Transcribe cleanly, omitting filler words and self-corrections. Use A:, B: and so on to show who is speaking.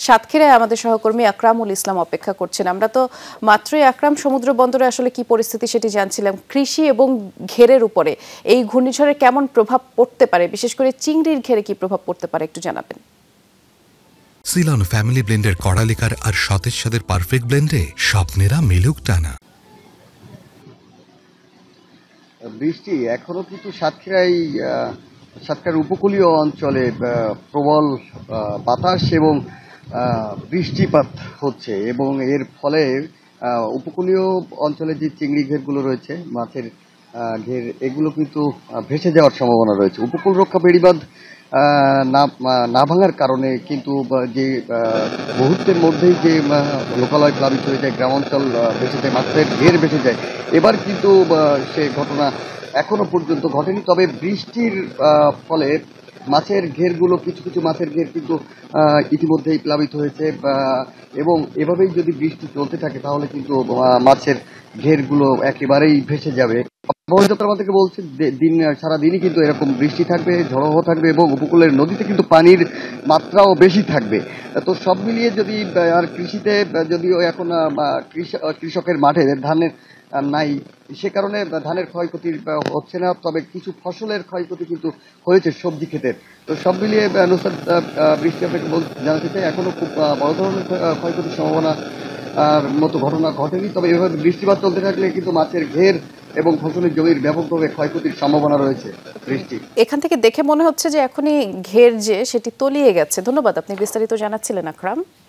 A: সাতক্ষীরায় আমাদের সহকর্মী আকরামুল ইসলাম অপেক্ষা করছেন। আমরা তো মাত্রই আকরাম সমুদ্র বন্দরে আসলে কি পরিস্থিতি সেটি জানছিলাম। কৃষি এবং ঘেরের উপরে এই ঘূর্ণিঝড়ের কেমন প্রভাব পড়তে পারে, বিশেষ করে চিংড়ির ঘেরে কি প্রভাব পড়তে পারে একটু জানাবেন।
B: সিলন ফ্যামিলি ব্লেন্ডের কড়ালিকার আর সতেজ স্বাদের পারফেক্ট ব্লেন্ডে স্বপ্নেরা মেলুক টানা।
C: বৃষ্টি এখনো কিন্তু সাতক্ষীরার উপকূলীয় অঞ্চলে প্রবল বাতাস এবং বৃষ্টিপাত হচ্ছে এবং এর ফলে উপকূলীয় অঞ্চলে যে চিংড়ি ঘেরগুলো রয়েছে, মাছের ঘের, এগুলো কিন্তু ভেসে যাওয়ার সম্ভাবনা রয়েছে। উপকূল রক্ষা বেড়িবাঁধ না ভাঙার কারণে কিন্তু যে মুহূর্তের মধ্যেই যে লোকালয় প্লাবিত হয়ে যায়, গ্রামাঞ্চল ভেসে যায়, মাছের ঘের ভেসে যায়, এবার কিন্তু সে ঘটনা এখনো পর্যন্ত ঘটেনি। তবে বৃষ্টির ফলে মাছের ঘেরগুলো, কিছু কিছু মাছের ঘের কিন্তু ইতিমধ্যেই প্লাবিত হয়েছে এবং এভাবেই যদি বৃষ্টি চলতে থাকে তাহলে কিন্তু মাছের ঘেরগুলো একেবারেই ভেসে যাবে। আবহাওয়া দপ্তর থেকে বলছে সারাদিনই কিন্তু এরকম বৃষ্টি থাকবে, ঝড়ো থাকবে এবং উপকূলের নদীতে কিন্তু পানির মাত্রাও বেশি থাকবে। তো সব মিলিয়ে যদি আর কৃষিতে যদিও এখন কৃষকের মাঠে ধানের নাই, সে কারণে ধানের ক্ষয়ক্ষতি হচ্ছে না, তবে কিছু ফসলের ক্ষয়ক্ষতি কিন্তু হয়েছে সবজি ক্ষেতের। তো সব মিলিয়ে নুসরাত, বৃষ্টি আপনাকে জানাতে চাই এখনো খুব বড় ধরনের ক্ষয়ক্ষতির সম্ভাবনা আর মতো ঘটনা ঘটেনি। তবে এভাবে বৃষ্টিপাত চলতে থাকলে কিন্তু মাছের ঘের এবং ফসলের জমির ব্যাপকভাবে ক্ষয়ক্ষতির সম্ভাবনা রয়েছে। বৃষ্টি
A: এখান থেকে দেখে মনে হচ্ছে যে এখনই ঘের যে সেটি তলিয়ে গেছে। ধন্যবাদ, আপনি বিস্তারিত জানাচ্ছিলেন আকরাম।